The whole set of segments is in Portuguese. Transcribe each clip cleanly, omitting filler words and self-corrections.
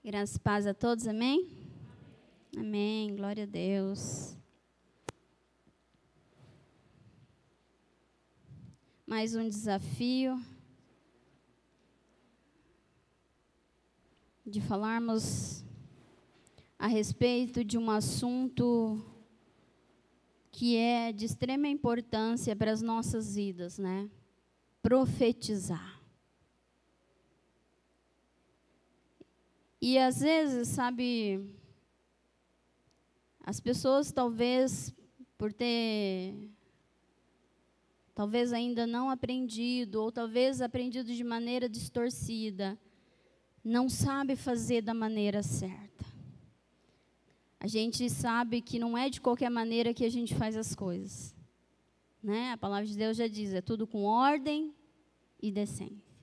Graças e paz a todos, amém? Amém, glória a Deus. Mais um desafio de falarmos a respeito de um assunto que é de extrema importância para as nossas vidas, né? Profetizar. E às vezes, sabe, as pessoas talvez talvez ainda não aprendido, ou talvez aprendido de maneira distorcida, não sabe fazer da maneira certa. A gente sabe que não é de qualquer maneira que a gente faz as coisas, né? A palavra de Deus já diz, é tudo com ordem e decência.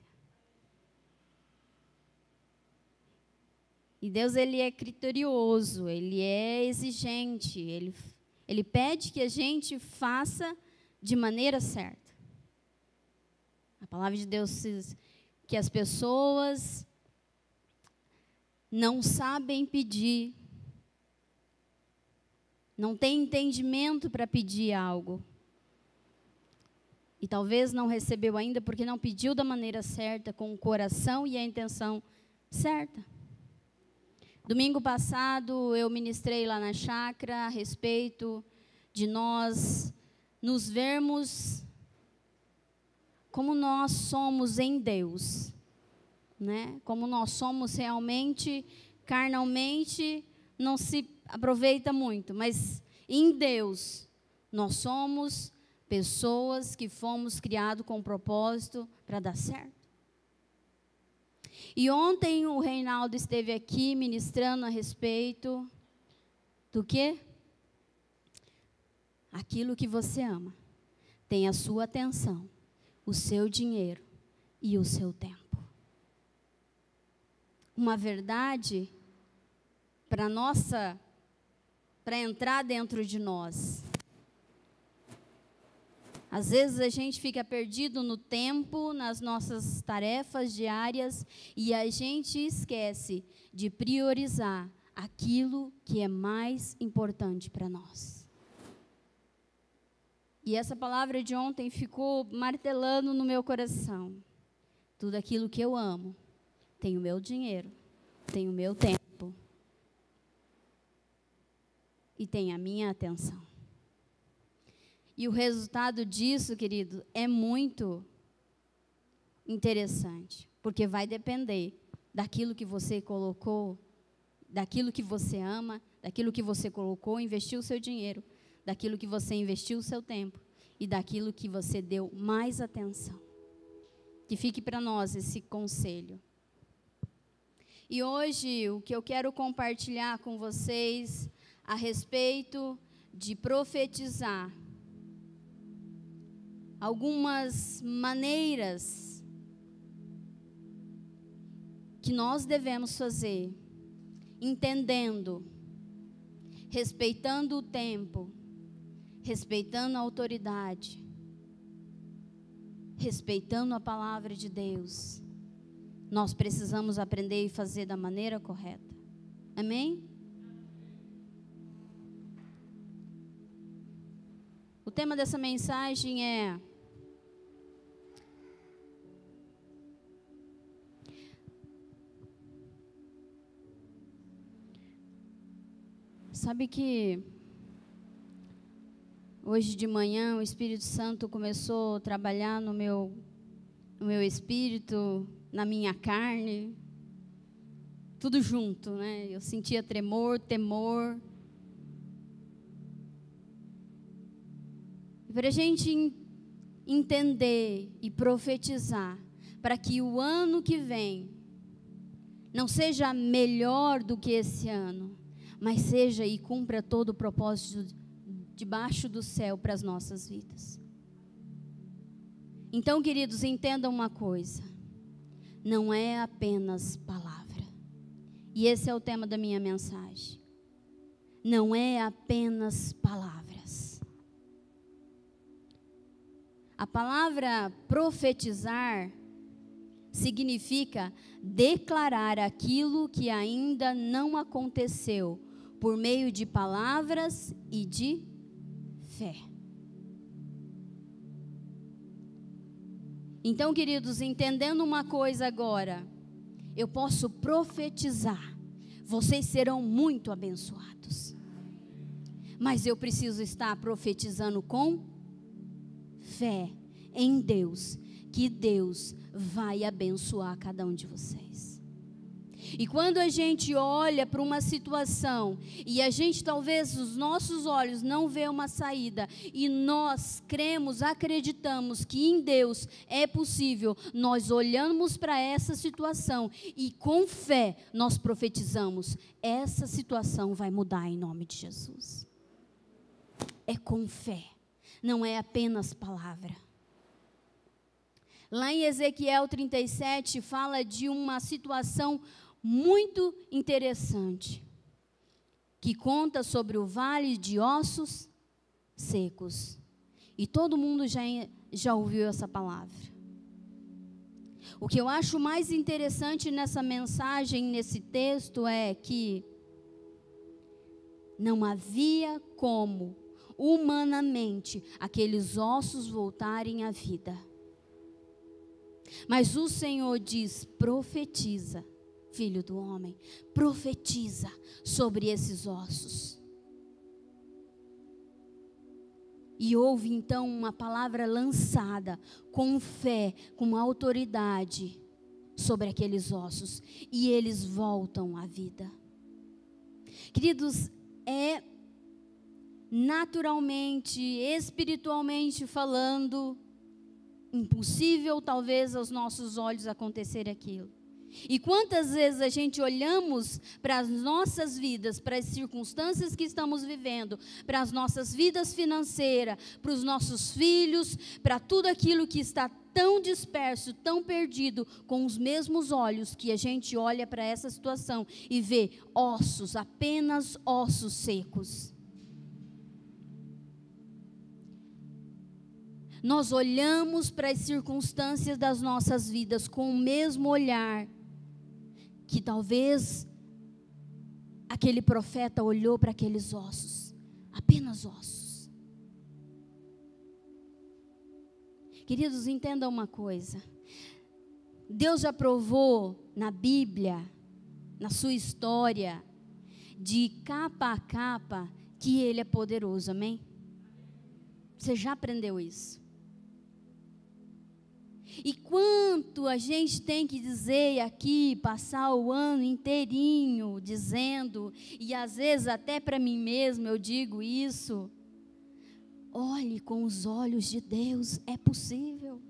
E Deus, Ele é criterioso, Ele é exigente, Ele pede que a gente faça de maneira certa. A palavra de Deus diz que as pessoas não sabem pedir, não têm entendimento para pedir algo. E talvez não recebeu ainda porque não pediu da maneira certa, com o coração e a intenção certa. Domingo passado, eu ministrei lá na chácara a respeito de nós nos vermos como nós somos em Deus, né? Como nós somos realmente, carnalmente, não se aproveita muito, mas em Deus, nós somos pessoas que fomos criados com um propósito para dar certo. E ontem o Reinaldo esteve aqui ministrando a respeito do quê? Aquilo que você ama. Tem a sua atenção, o seu dinheiro e o seu tempo. Uma verdade para entrar dentro de nós. Às vezes a gente fica perdido no tempo, nas nossas tarefas diárias, e a gente esquece de priorizar aquilo que é mais importante para nós. E essa palavra de ontem ficou martelando no meu coração. Tudo aquilo que eu amo, tem o meu dinheiro, tem o meu tempo e tem a minha atenção. E o resultado disso, querido, é muito interessante, porque vai depender daquilo que você colocou, daquilo que você ama, daquilo que você colocou, investiu o seu dinheiro, daquilo que você investiu o seu tempo e daquilo que você deu mais atenção. Que fique para nós esse conselho. E hoje o que eu quero compartilhar com vocês a respeito de profetizar, algumas maneiras que nós devemos fazer, entendendo, respeitando o tempo, respeitando a autoridade, respeitando a palavra de Deus. Nós precisamos aprender e fazer da maneira correta. Amém? O tema dessa mensagem é: sabe que hoje de manhã o Espírito Santo começou a trabalhar no meu espírito, na minha carne, tudo junto, né? Eu sentia tremor, temor. E para a gente entender e profetizar, para que o ano que vem não seja melhor do que esse ano, mas seja e cumpra todo o propósito debaixo do céu para as nossas vidas. Então, queridos, entendam uma coisa: não é apenas palavra. E esse é o tema da minha mensagem. Não é apenas palavras. A palavra profetizar significa declarar aquilo que ainda não aconteceu, por meio de palavras e de fé. Então, queridos, entendendo uma coisa agora, eu posso profetizar, vocês serão muito abençoados. Mas eu preciso estar profetizando com fé em Deus, que Deus vai abençoar cada um de vocês. E quando a gente olha para uma situação e a gente talvez os nossos olhos não vê uma saída e nós cremos, acreditamos que em Deus é possível, nós olhamos para essa situação e com fé nós profetizamos, essa situação vai mudar em nome de Jesus. É com fé, não é apenas palavra. Lá em Ezequiel 37 fala de uma situação muito interessante, que conta sobre o vale de ossos secos. E todo mundo já ouviu essa palavra. O que eu acho mais interessante nessa mensagem, nesse texto, é que não havia como, humanamente, aqueles ossos voltarem à vida. Mas o Senhor diz: profetiza, filho do homem, profetiza sobre esses ossos. E houve então uma palavra lançada com fé, com autoridade sobre aqueles ossos, e eles voltam à vida. Queridos, é naturalmente, espiritualmente falando, impossível talvez aos nossos olhos acontecer aquilo. E quantas vezes a gente olhamos para as nossas vidas, para as circunstâncias que estamos vivendo, para as nossas vidas financeiras, para os nossos filhos, para tudo aquilo que está tão disperso, tão perdido, com os mesmos olhos que a gente olha para essa situação e vê ossos, apenas ossos secos. Nós olhamos para as circunstâncias das nossas vidas com o mesmo olhar que talvez aquele profeta olhou para aqueles ossos, apenas ossos. Queridos, entendam uma coisa. Deus já provou na Bíblia, na sua história, de capa a capa, que Ele é poderoso, amém? Você já aprendeu isso? E quanto a gente tem que dizer aqui, passar o ano inteirinho dizendo, e às vezes até para mim mesmo eu digo isso: olhe com os olhos de Deus, é possível.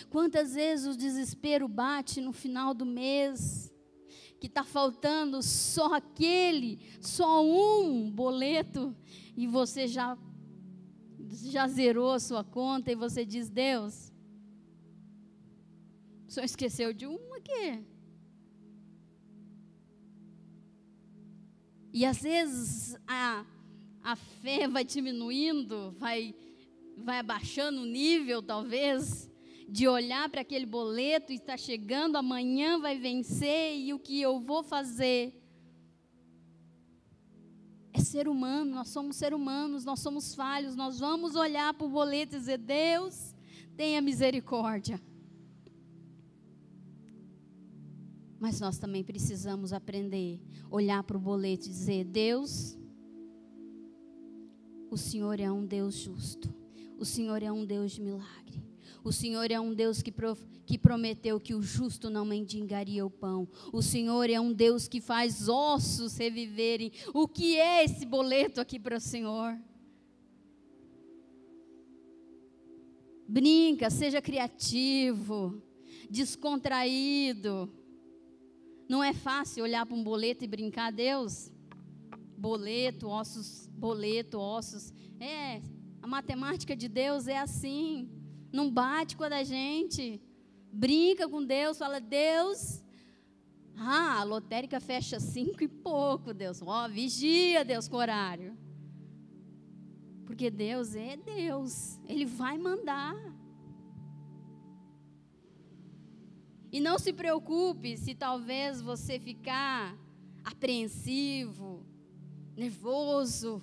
Quantas vezes o desespero bate no final do mês, que está faltando só um boleto, e você já zerou a sua conta e você diz: Deus, o senhor esqueceu de um aqui. E às vezes a fé vai diminuindo, vai abaixando o nível talvez, de olhar para aquele boleto e está chegando, amanhã vai vencer e o que eu vou fazer? É ser humano, nós somos seres humanos, nós somos falhos, nós vamos olhar para o boleto e dizer: Deus, tenha misericórdia. Mas nós também precisamos aprender, olhar para o boleto e dizer: Deus, o Senhor é um Deus justo, o Senhor é um Deus de milagre. O Senhor é um Deus que prometeu que o justo não mendigaria o pão. O Senhor é um Deus que faz ossos reviverem. O que é esse boleto aqui para o Senhor? Brinca, seja criativo, descontraído. Não é fácil olhar para um boleto e brincar, Deus. Boleto, ossos. A matemática de Deus é assim. Não bate com a da gente. Brinca com Deus, fala: Deus, a lotérica fecha 5 e pouco, Deus. Vigia, Deus, com o horário. Porque Deus é Deus. Ele vai mandar. E não se preocupe se talvez você ficar apreensivo, nervoso,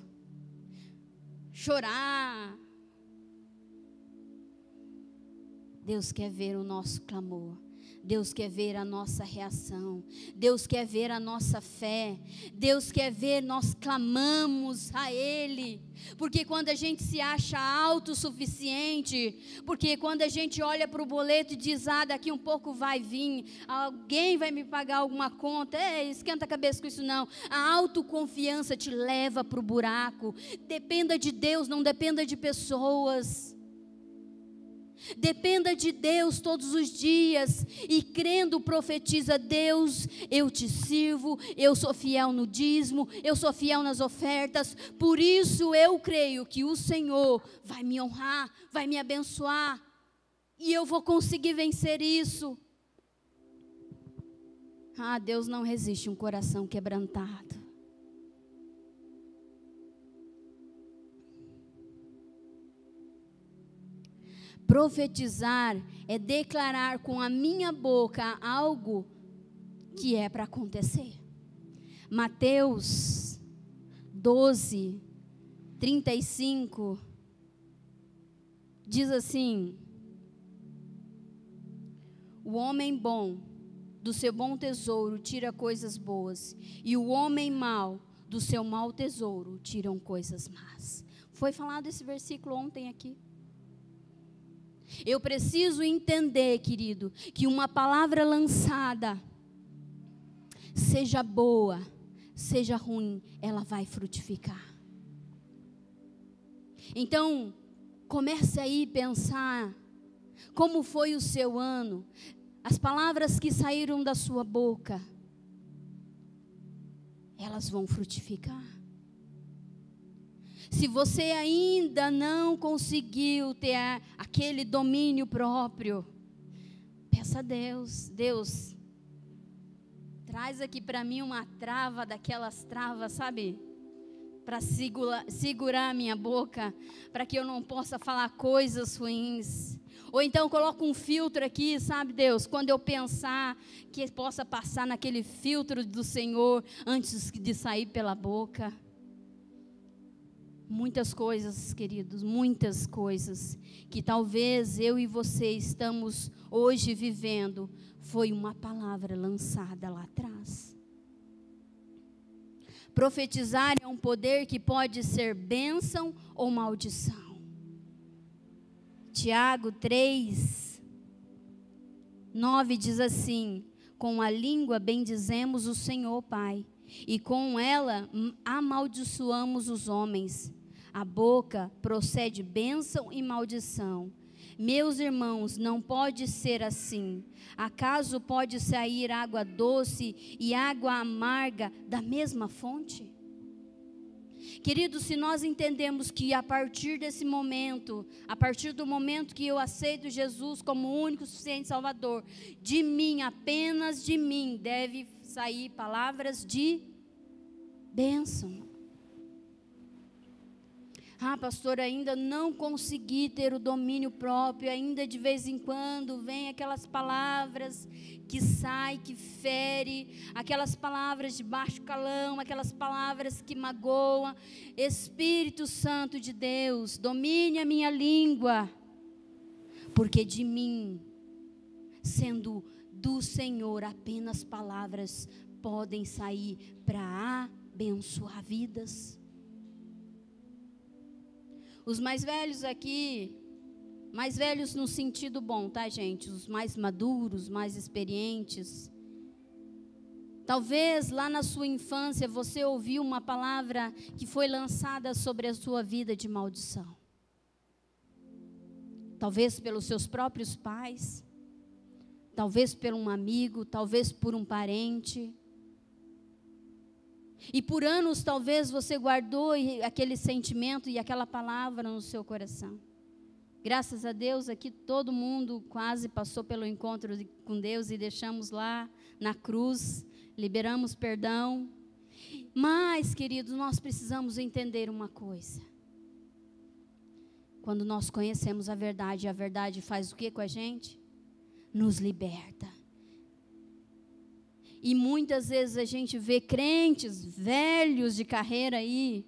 chorar. Deus quer ver o nosso clamor. Deus quer ver a nossa reação. Deus quer ver a nossa fé. Deus quer ver nós clamamos a Ele. Porque quando a gente se acha autossuficiente, porque quando a gente olha para o boleto e diz, daqui um pouco vai vir, alguém vai me pagar alguma conta, esquenta a cabeça com isso não. A autoconfiança te leva para o buraco. Dependa de Deus, não dependa de pessoas. Dependa de Deus todos os dias e crendo profetiza: Deus, eu te sirvo, eu sou fiel no dízimo, eu sou fiel nas ofertas, por isso eu creio que o Senhor vai me honrar, vai me abençoar e eu vou conseguir vencer isso. Deus não resiste um coração quebrantado. Profetizar é declarar com a minha boca algo que é para acontecer. Mateus 12, 35, diz assim: o homem bom, do seu bom tesouro, tira coisas boas, e o homem mau, do seu mau tesouro, tiram coisas más. Foi falado esse versículo ontem aqui. Eu preciso entender, querido, que uma palavra lançada, seja boa, seja ruim, ela vai frutificar. Então, comece aí a pensar, como foi o seu ano, as palavras que saíram da sua boca, elas vão frutificar. Se você ainda não conseguiu ter aquele domínio próprio, peça a Deus, Deus, traz aqui para mim uma trava, daquelas travas, sabe? Para segurar a minha boca, para que eu não possa falar coisas ruins. Ou então coloca um filtro aqui, sabe, Deus, quando eu pensar, que possa passar naquele filtro do Senhor antes de sair pela boca. Muitas coisas, queridos, muitas coisas que talvez eu e você estamos hoje vivendo, foi uma palavra lançada lá atrás. Profetizar é um poder que pode ser bênção ou maldição. Tiago 3, 9 diz assim: com a língua bendizemos o Senhor Pai, e com ela amaldiçoamos os homens. A boca procede bênção e maldição. Meus irmãos, não pode ser assim. Acaso pode sair água doce e água amarga da mesma fonte? Queridos, se nós entendemos que a partir desse momento, a partir do momento que eu aceito Jesus como o único suficiente Salvador, de mim, apenas de mim, deve sair palavras de bênção. Pastor, ainda não consegui ter o domínio próprio, ainda de vez em quando vem aquelas palavras que saem, que ferem, aquelas palavras de baixo calão, aquelas palavras que magoam. Espírito Santo de Deus, domine a minha língua, porque de mim, sendo do Senhor, apenas palavras podem sair para abençoar vidas. Os mais velhos aqui, mais velhos no sentido bom, tá, gente? Os mais maduros, mais experientes. Talvez lá na sua infância você ouviu uma palavra que foi lançada sobre a sua vida de maldição. Talvez pelos seus próprios pais, talvez por um amigo, talvez por um parente. E por anos talvez você guardou aquele sentimento e aquela palavra no seu coração. Graças a Deus aqui todo mundo quase passou pelo encontro com Deus e deixamos lá na cruz, liberamos perdão. Mas, queridos, nós precisamos entender uma coisa. Quando nós conhecemos a verdade faz o que com a gente? Nos liberta. E muitas vezes a gente vê crentes velhos de carreira aí,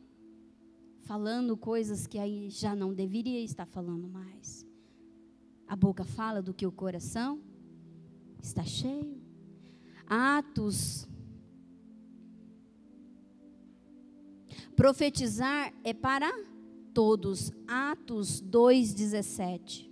falando coisas que aí já não deveria estar falando mais. A boca fala do que o coração está cheio. Atos. Profetizar é para todos. Atos 2:17.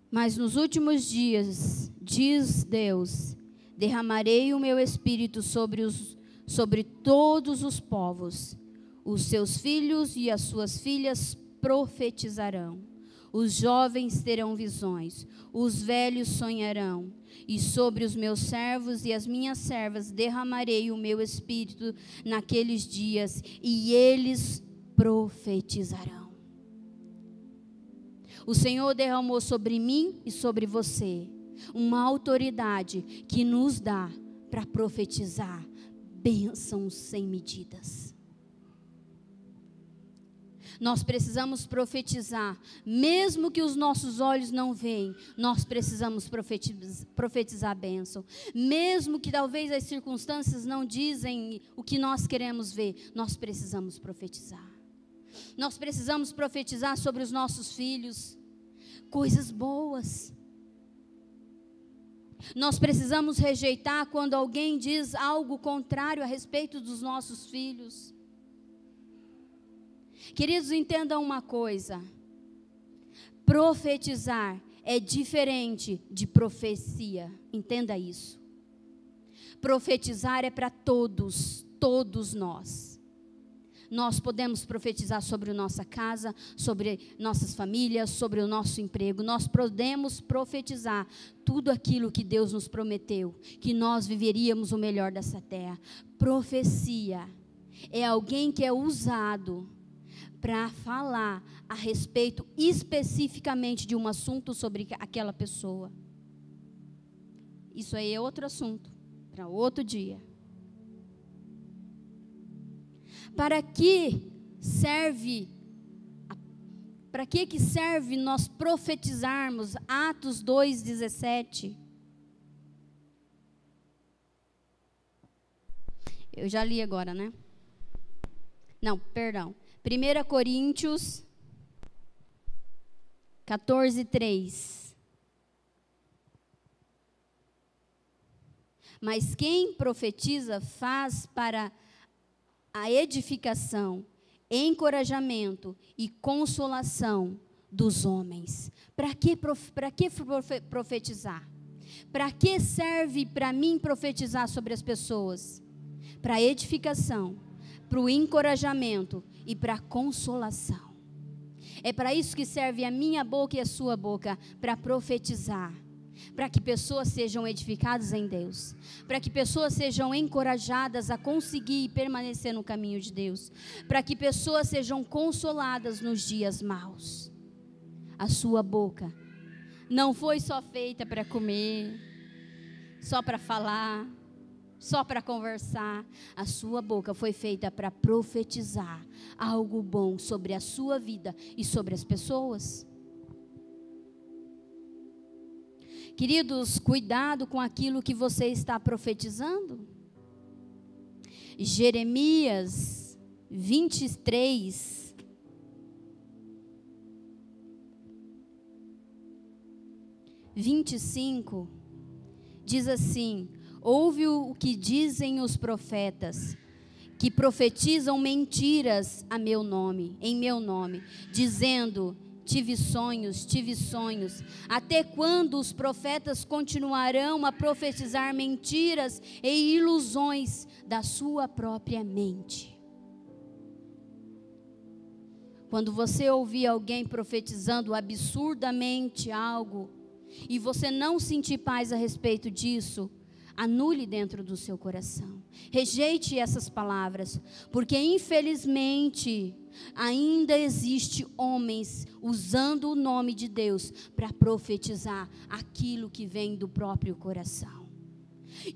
Mas nos últimos dias, diz Deus, derramarei o meu espírito sobre todos os povos. Os seus filhos e as suas filhas profetizarão. Os jovens terão visões, os velhos sonharão. E sobre os meus servos e as minhas servas derramarei o meu espírito naqueles dias, e eles profetizarão. O Senhor derramou sobre mim e sobre você uma autoridade que nos dá para profetizar bênçãos sem medidas. Nós precisamos profetizar, mesmo que os nossos olhos não veem, nós precisamos profetizar a bênção. Mesmo que talvez as circunstâncias não dizem o que nós queremos ver, nós precisamos profetizar. Nós precisamos profetizar sobre os nossos filhos, coisas boas. Nós precisamos rejeitar quando alguém diz algo contrário a respeito dos nossos filhos. Queridos, entendam uma coisa: profetizar é diferente de profecia. Entenda isso. Profetizar é para todos, todos nós. Nós podemos profetizar sobre a nossa casa, sobre nossas famílias, sobre o nosso emprego. Nós podemos profetizar tudo aquilo que Deus nos prometeu, que nós viveríamos o melhor dessa terra. Profecia é alguém que é usado para falar a respeito especificamente de um assunto sobre aquela pessoa. Isso aí é outro assunto, para outro dia. Para que serve nós profetizarmos? Atos 2:17. Eu já li agora, né? Não, perdão. 1 Coríntios 14:3. Mas quem profetiza faz para a edificação, encorajamento e consolação dos homens. Para que profetizar? Para que serve para mim profetizar sobre as pessoas? Para a edificação, para o encorajamento e para a consolação. É para isso que serve a minha boca e a sua boca, para profetizar. Para que pessoas sejam edificadas em Deus, para que pessoas sejam encorajadas a conseguir permanecer no caminho de Deus, para que pessoas sejam consoladas nos dias maus. A sua boca não foi só feita para comer, só para falar, só para conversar. A sua boca foi feita para profetizar algo bom sobre a sua vida e sobre as pessoas. Queridos, cuidado com aquilo que você está profetizando. Jeremias 23, diz assim: ouve o que dizem os profetas, que profetizam mentiras a meu nome, em meu nome, dizendo: tive sonhos. Até quando os profetas continuarão a profetizar mentiras e ilusões da sua própria mente? Quando você ouvir alguém profetizando absurdamente algo, e você não sentir paz a respeito disso, anule dentro do seu coração. Rejeite essas palavras, porque infelizmente ainda existe homens usando o nome de Deus para profetizar aquilo que vem do próprio coração.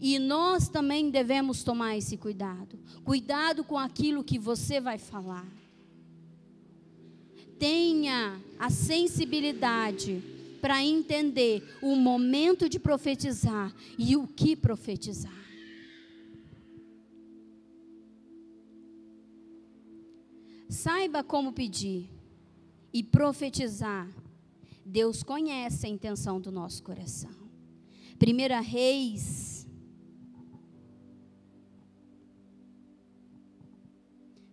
E nós também devemos tomar esse cuidado. Cuidado com aquilo que você vai falar. Tenha a sensibilidade para entender o momento de profetizar e o que profetizar. Saiba como pedir e profetizar. Deus conhece a intenção do nosso coração. 1 Reis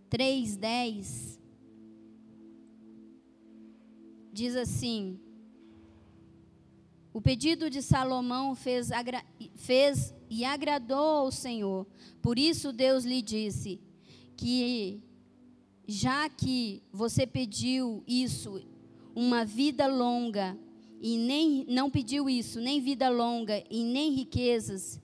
3:10 diz assim: o pedido de Salomão fez e agradou ao Senhor. Por isso Deus lhe disse que, já que você pediu isso, uma vida longa, e não pediu isso, nem vida longa, e nem riquezas,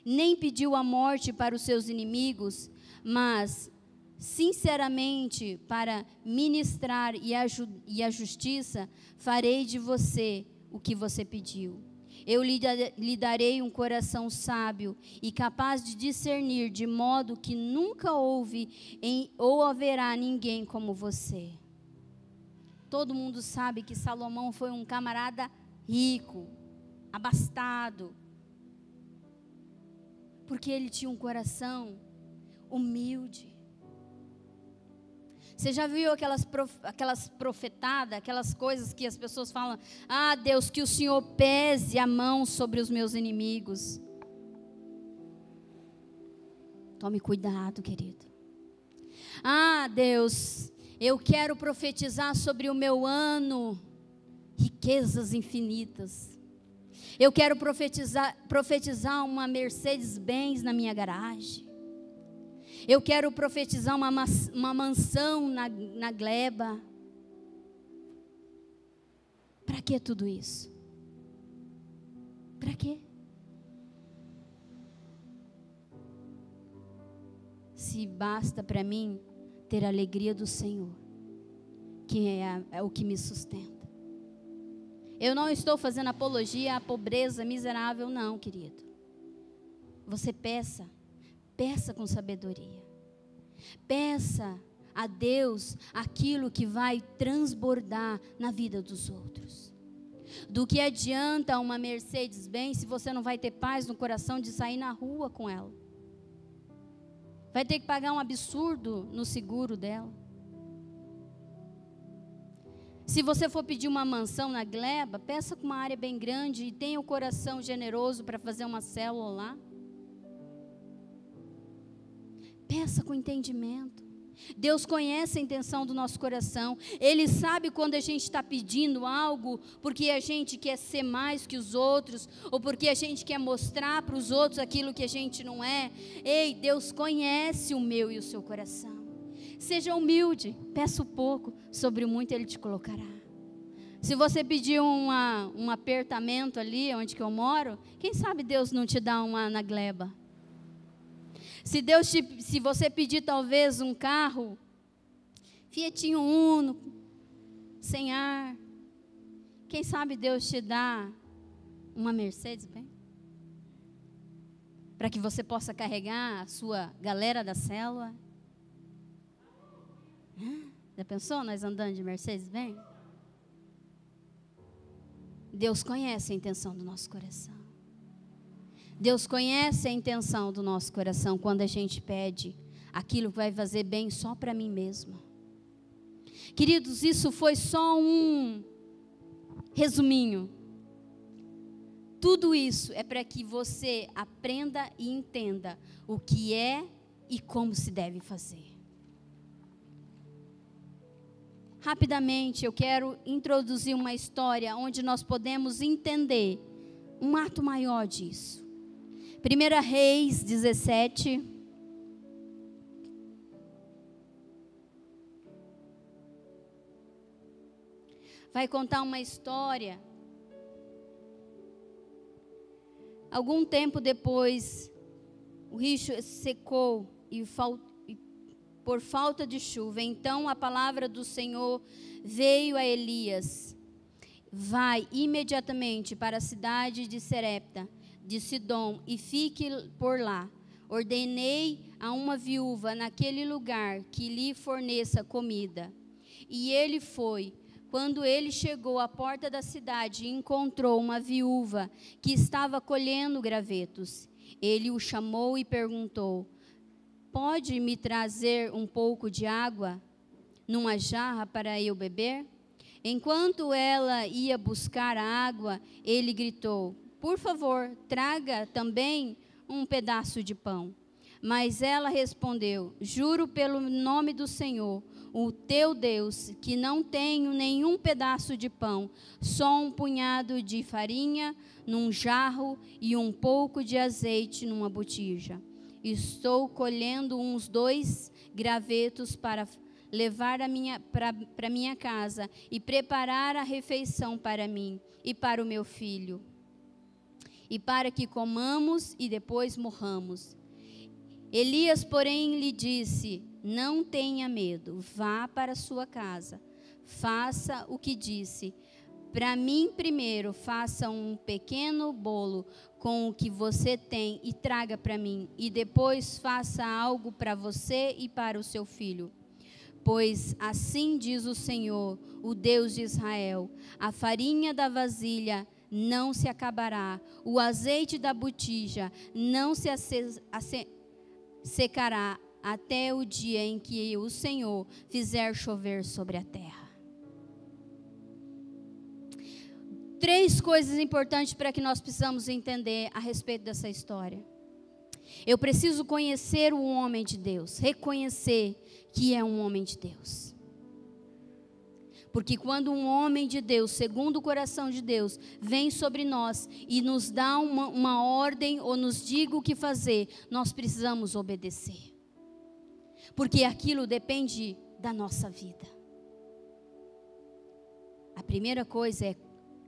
nem pediu a morte para os seus inimigos, mas sinceramente para ministrar e a justiça, farei de você o que você pediu. Eu lhe darei um coração sábio e capaz de discernir, de modo que nunca houve ou haverá ninguém como você. Todo mundo sabe que Salomão foi um camarada rico, abastado, porque ele tinha um coração humilde. Você já viu aquelas profetadas, aquelas coisas que as pessoas falam: ah, Deus, que o Senhor pese a mão sobre os meus inimigos. Tome cuidado, querido. Ah, Deus, eu quero profetizar sobre o meu ano, riquezas infinitas. Eu quero profetizar uma Mercedes-Benz na minha garagem. Eu quero profetizar uma mansão na gleba. Para que tudo isso? Para quê? Se basta para mim ter a alegria do Senhor, que é o que me sustenta. Eu não estou fazendo apologia à pobreza miserável, não, querido. Você peça com sabedoria. Peça a Deus aquilo que vai transbordar na vida dos outros. Do que adianta uma Mercedes-Benz se você não vai ter paz no coração de sair na rua com ela? Vai ter que pagar um absurdo no seguro dela. Se você for pedir uma mansão na gleba, peça com uma área bem grande e tenha o coração generoso para fazer uma célula lá. Peça com entendimento. Deus conhece a intenção do nosso coração. Ele sabe quando a gente está pedindo algo porque a gente quer ser mais que os outros, ou porque a gente quer mostrar para os outros aquilo que a gente não é. Ei, Deus conhece o meu e o seu coração. Seja humilde, peça o pouco, sobre o muito Ele te colocará. Se você pedir um apertamento ali onde que eu moro, quem sabe Deus não te dá uma na gleba. Se você pedir talvez um carro, Fiat Uno, sem ar, quem sabe Deus te dá uma Mercedes-Benz? Para que você possa carregar a sua galera da célula. Já pensou nós andando de Mercedes-Benz? Deus conhece a intenção do nosso coração. Deus conhece a intenção do nosso coração quando a gente pede aquilo que vai fazer bem só para mim mesma. Queridos, isso foi só um resuminho. Tudo isso é para que você aprenda e entenda o que é e como se deve fazer. Rapidamente, eu quero introduzir uma história onde nós podemos entender um ato maior disso. 1 Reis 17. Vai contar uma história. Algum tempo depois, o rio secou por falta de chuva. Então a palavra do Senhor veio a Elias: vai imediatamente para a cidade de Serepta. de Sidom e fique por lá. Ordenei a uma viúva naquele lugar que lhe forneça comida. E ele foi. Quando ele chegou à porta da cidade, encontrou uma viúva que estava colhendo gravetos. Ele o chamou e perguntou: pode me trazer um pouco de água numa jarra para eu beber? Enquanto ela ia buscar a água, ele gritou: por favor, traga também um pedaço de pão. Mas ela respondeu: juro pelo nome do Senhor, o teu Deus, que não tenho nenhum pedaço de pão, só um punhado de farinha num jarro e um pouco de azeite numa botija. Estou colhendo uns 2 gravetos para levar para minha casa e preparar a refeição para mim e para o meu filho, e para que comamos e depois morramos. Elias, porém, lhe disse: não tenha medo, vá para sua casa, faça o que disse. Para mim primeiro, faça um pequeno bolo com o que você tem e traga para mim, e depois faça algo para você e para o seu filho. Pois assim diz o Senhor, o Deus de Israel: a farinha da vasilha não se acabará, o azeite da botija não se secará, até o dia em que o Senhor fizer chover sobre a terra. 3 coisas importantes para que nós precisamos entender a respeito dessa história. Eu preciso conhecer o homem de Deus, reconhecer que é um homem de Deus. Porque quando um homem de Deus, segundo o coração de Deus, vem sobre nós e nos dá uma ordem ou nos diga o que fazer, nós precisamos obedecer. Porque aquilo depende da nossa vida. A primeira coisa é: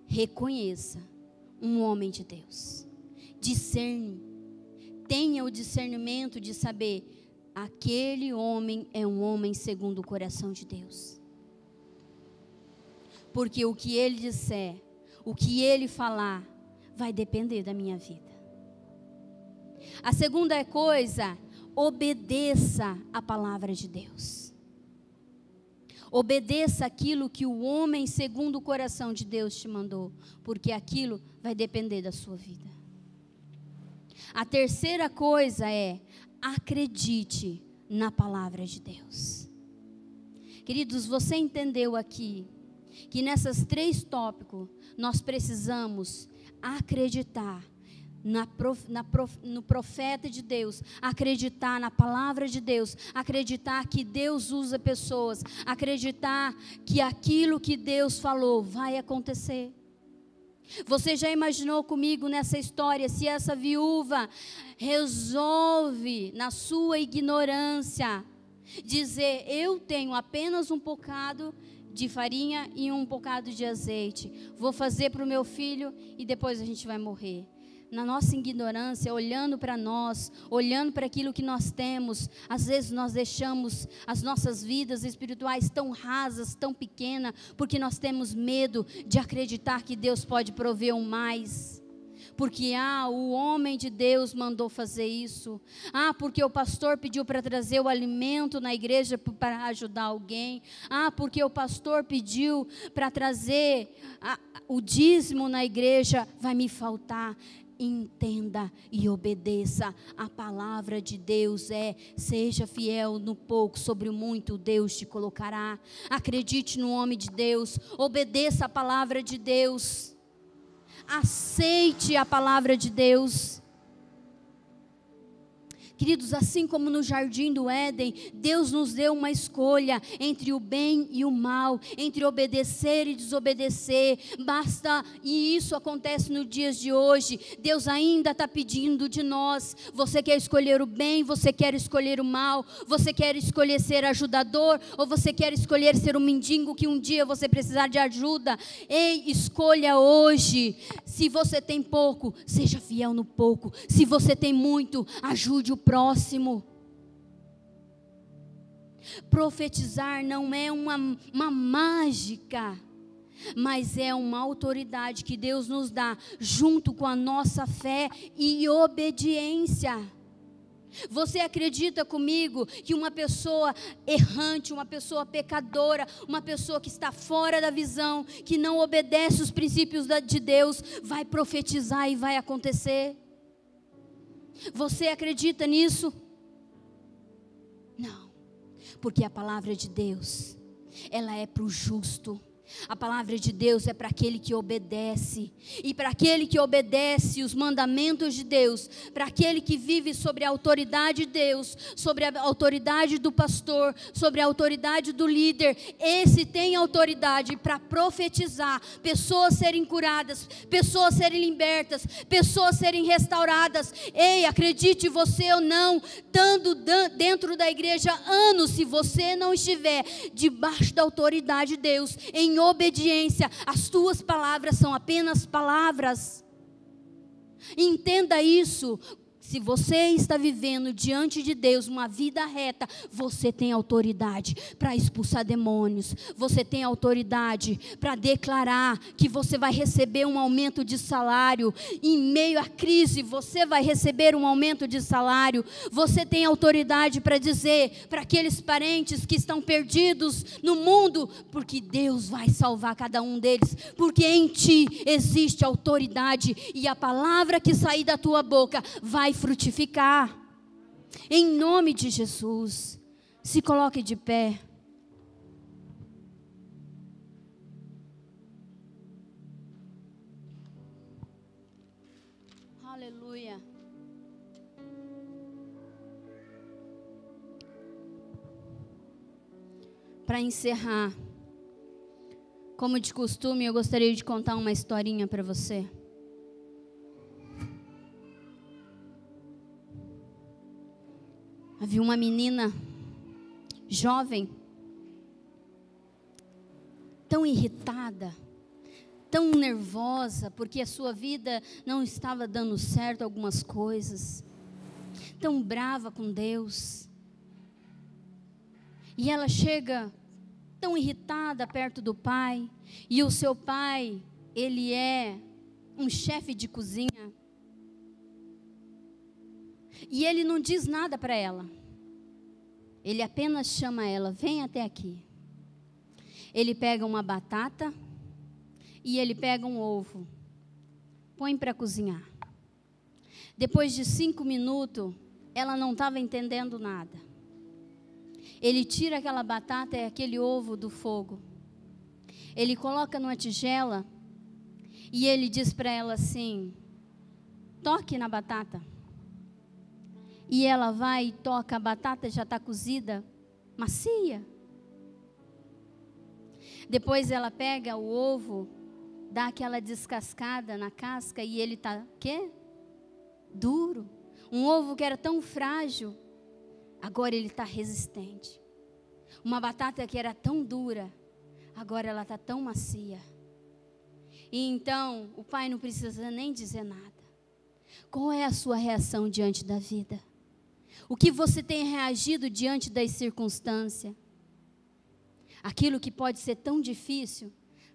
reconheça um homem de Deus. Discerne. Tenha o discernimento de saber: aquele homem é um homem segundo o coração de Deus. Porque o que ele disser, o que ele falar, vai depender da minha vida. A segunda coisa: obedeça a palavra de Deus. Obedeça aquilo que o homem segundo o coração de Deus te mandou, porque aquilo vai depender da sua vida. A terceira coisa é: acredite na palavra de Deus. Queridos, você entendeu aqui que nessas 3 tópicos nós precisamos acreditar no profeta de Deus, acreditar na palavra de Deus, acreditar que Deus usa pessoas, acreditar que aquilo que Deus falou vai acontecer. Você já imaginou comigo nessa história, se essa viúva resolve, na sua ignorância, dizer: eu tenho apenas um bocado de farinha e um bocado de azeite, vou fazer para o meu filho e depois a gente vai morrer. Na nossa ignorância, olhando para nós, olhando para aquilo que nós temos, às vezes nós deixamos as nossas vidas espirituais tão rasas, tão pequenas, porque nós temos medo de acreditar que Deus pode prover um mais. Porque o homem de Deus mandou fazer isso. Porque o pastor pediu para trazer o alimento na igreja para ajudar alguém. Porque o pastor pediu para trazer o dízimo na igreja, vai me faltar. Entenda e obedeça. A palavra de Deus seja fiel no pouco, sobre o muito Deus te colocará. Acredite no homem de Deus, obedeça a palavra de Deus, aceite a palavra de Deus. Queridos, assim como no jardim do Éden, Deus nos deu uma escolha entre o bem e o mal, entre obedecer e desobedecer. E isso acontece nos dias de hoje. Deus ainda está pedindo de nós: você quer escolher o bem, você quer escolher o mal, você quer escolher ser ajudador, ou você quer escolher ser um mendigo que um dia você precisar de ajuda? Ei, escolha hoje. Se você tem pouco, seja fiel no pouco. Se você tem muito, ajude o próximo. Profetizar não é uma mágica. mas é uma autoridade que Deus nos dá junto com a nossa fé e obediência. Você acredita comigo que uma pessoa errante, uma pessoa pecadora, uma pessoa que está fora da visão, que não obedece os princípios de Deus, vai profetizar e vai acontecer? Você acredita nisso? Não, porque a palavra de Deus, ela é para o justo. A palavra de Deus é para aquele que obedece, e para aquele que obedece os mandamentos de Deus, para aquele que vive sobre a autoridade de Deus, sobre a autoridade do pastor, sobre a autoridade do líder. Esse tem autoridade para profetizar, pessoas serem curadas, pessoas serem libertas, pessoas serem restauradas. Ei, acredite você ou não, estando dentro da igreja anos, se você não estiver debaixo da autoridade de Deus, em obediência, as tuas palavras são apenas palavras. Entenda isso. Se você está vivendo diante de Deus uma vida reta, você tem autoridade para expulsar demônios. Você tem autoridade para declarar que você vai receber um aumento de salário. Em meio à crise, você vai receber um aumento de salário. Você tem autoridade para dizer para aqueles parentes que estão perdidos no mundo, porque Deus vai salvar cada um deles, porque em ti existe autoridade, e a palavra que sair da tua boca vai frutificar, em nome de Jesus. Se coloque de pé. Aleluia. Para encerrar, como de costume, eu gostaria de contar uma historinha para você. Havia uma menina jovem, tão irritada, tão nervosa, porque a sua vida não estava dando certo algumas coisas, tão brava com Deus. E ela chega tão irritada perto do pai, e o seu pai, ele é um chefe de cozinha. E ele não diz nada para ela. Ele apenas chama ela, vem até aqui. Ele pega uma batata e ele pega um ovo, põe para cozinhar. Depois de 5 minutos, ela não estava entendendo nada. Ele tira aquela batata e aquele ovo do fogo. Ele coloca numa tigela e ele diz para ela assim, toque na batata. E ela vai e toca, a batata já está cozida, macia. Depois ela pega o ovo, dá aquela descascada na casca e ele está, quê? Duro. Um ovo que era tão frágil, agora ele está resistente. Uma batata que era tão dura, agora ela está tão macia. E então, o pai não precisa nem dizer nada. Qual é a sua reação diante da vida? O que você tem reagido diante das circunstâncias? Aquilo que pode ser tão difícil,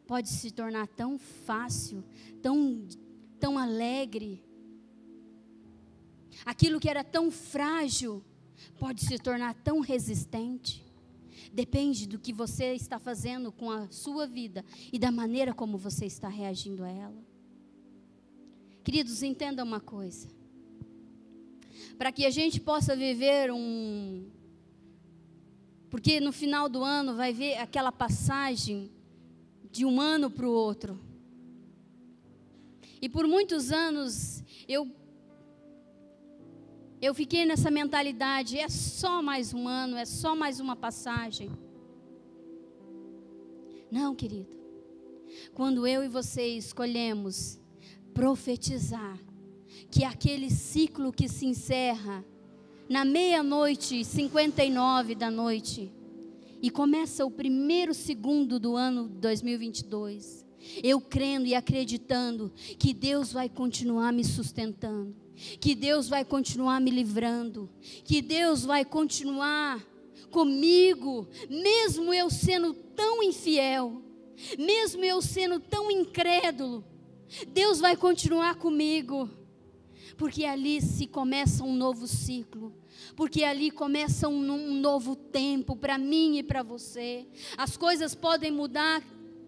pode se tornar tão fácil, tão alegre. Aquilo que era tão frágil, pode se tornar tão resistente. Depende do que você está fazendo com a sua vida e da maneira como você está reagindo a ela. Queridos, entendam uma coisa. Para que a gente possa viver porque no final do ano vai ver aquela passagem de um ano para o outro. E por muitos anos eu fiquei nessa mentalidade, é só mais um ano, é só mais uma passagem. Não, querido. Quando eu e você escolhemos profetizar que aquele ciclo que se encerra na 00:59 da noite e começa o primeiro segundo do ano 2022, eu crendo e acreditando que Deus vai continuar me sustentando, que Deus vai continuar me livrando, que Deus vai continuar comigo, mesmo eu sendo tão infiel, Mesmo eu sendo tão incrédulo, Deus vai continuar comigo. Porque ali se começa um novo ciclo. Porque ali começa um novo tempo para mim e para você. As coisas podem mudar,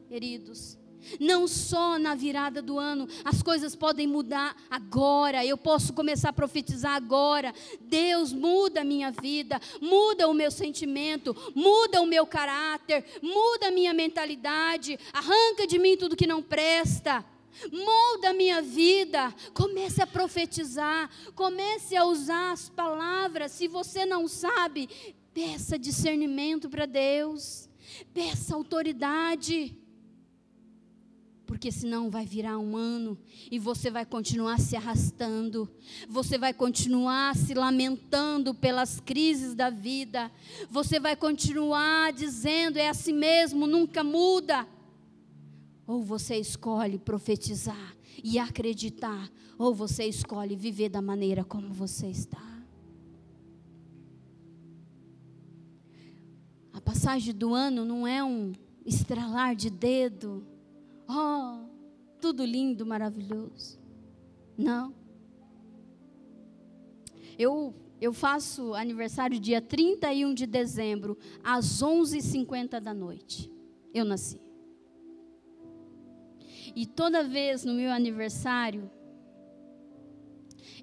queridos. Não só na virada do ano, as coisas podem mudar agora. Eu posso começar a profetizar agora. Deus muda a minha vida, muda o meu sentimento, muda o meu caráter, muda a minha mentalidade, arranca de mim tudo que não presta, molda a minha vida. Comece a profetizar, comece a usar as palavras. Se você não sabe, peça discernimento para Deus, peça autoridade. Porque senão vai virar um ano e você vai continuar se arrastando. Você vai continuar se lamentando pelas crises da vida. Você vai continuar dizendo, é assim mesmo, nunca muda. Ou você escolhe profetizar e acreditar, ou você escolhe viver da maneira como você está. A passagem do ano não é um estralar de dedo. Oh, tudo lindo, maravilhoso. Não. Eu faço aniversário dia 31 de dezembro, às 11h50 da noite. Eu nasci. E toda vez no meu aniversário,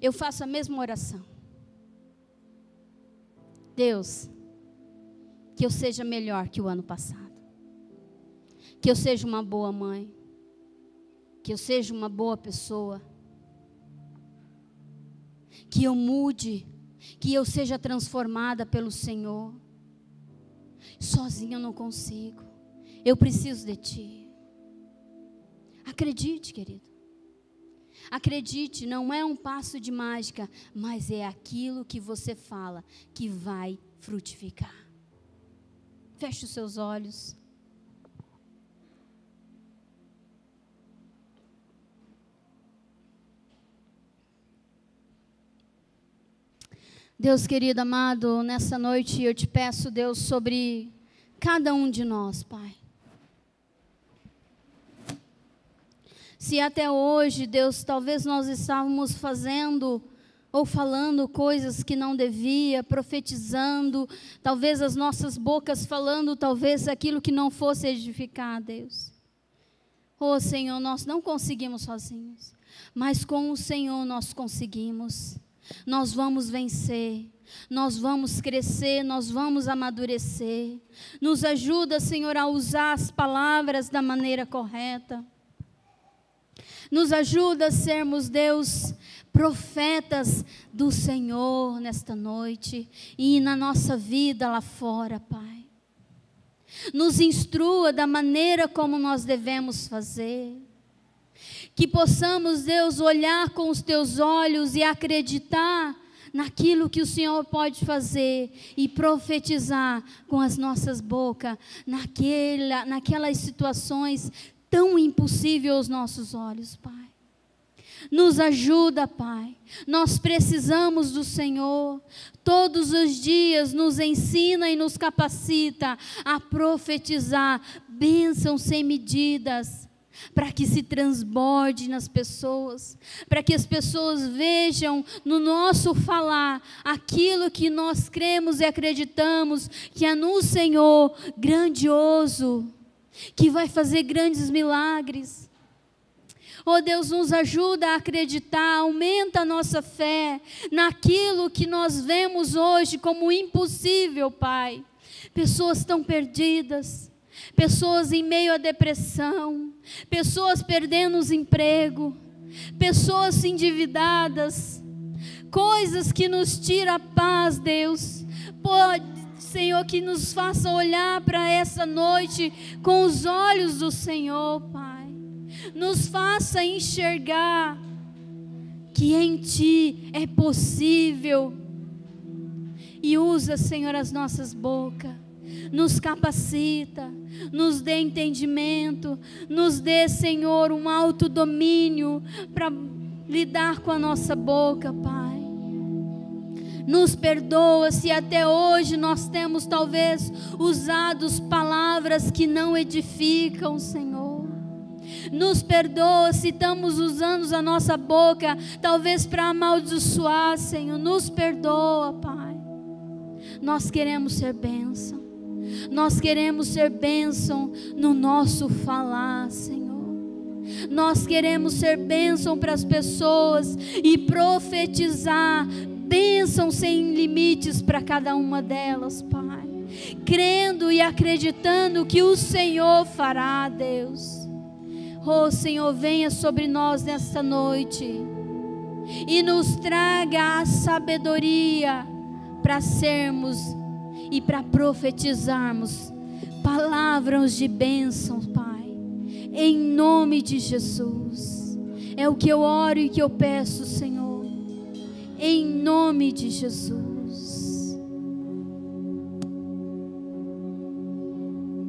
eu faço a mesma oração. Deus, que eu seja melhor que o ano passado. Que eu seja uma boa mãe. Que eu seja uma boa pessoa. Que eu mude. Que eu seja transformada pelo Senhor. Sozinha eu não consigo. Eu preciso de Ti. Acredite, querido. Acredite, não é um passo de mágica, mas é aquilo que você fala que vai frutificar. Feche os seus olhos. Deus querido, amado, nessa noite eu te peço, Deus, sobre cada um de nós, Pai. Se até hoje, Deus, talvez nós estávamos fazendo ou falando coisas que não devia, profetizando, talvez as nossas bocas falando, talvez aquilo que não fosse edificar, Deus. Oh, Senhor, nós não conseguimos sozinhos, mas com o Senhor nós conseguimos. Nós vamos vencer, nós vamos crescer, nós vamos amadurecer. Nos ajuda, Senhor, a usar as palavras da maneira correta. Nos ajuda a sermos, Deus, profetas do Senhor nesta noite e na nossa vida lá fora, Pai. Nos instrua da maneira como nós devemos fazer. Que possamos, Deus, olhar com os Teus olhos e acreditar naquilo que o Senhor pode fazer e profetizar com as nossas bocas, naquelas situações tão impossíveis aos nossos olhos, Pai. Nos ajuda, Pai. Nós precisamos do Senhor. Todos os dias nos ensina e nos capacita a profetizar bênçãos sem medidas, para que se transborde nas pessoas, para que as pessoas vejam no nosso falar aquilo que nós cremos e acreditamos, que é no Senhor grandioso, que vai fazer grandes milagres. Oh Deus, nos ajuda a acreditar, aumenta a nossa fé naquilo que nós vemos hoje como impossível, Pai. Pessoas tão perdidas, pessoas em meio à depressão, pessoas perdendo os empregos, pessoas endividadas, coisas que nos tiram a paz, Deus. Pode, Senhor, que nos faça olhar para essa noite com os olhos do Senhor, Pai. Nos faça enxergar que em Ti é possível. E usa, Senhor, as nossas bocas. Nos capacita, nos dê entendimento, nos dê, Senhor, um autodomínio para lidar com a nossa boca, Pai. Nos perdoa se até hoje nós temos talvez usado palavras que não edificam, Senhor. Nos perdoa se estamos usando a nossa boca talvez para amaldiçoar, Senhor. Nos perdoa, Pai. Nós queremos ser bênção. Nós queremos ser bênção no nosso falar, Senhor. Nós queremos ser bênção para as pessoas e profetizar bênção sem limites para cada uma delas, Pai. Crendo e acreditando que o Senhor fará, Deus. Oh, Senhor, venha sobre nós nesta noite e nos traga a sabedoria para sermos e para profetizarmos palavras de bênção, Pai, em nome de Jesus. É o que eu oro e que eu peço, Senhor, em nome de Jesus.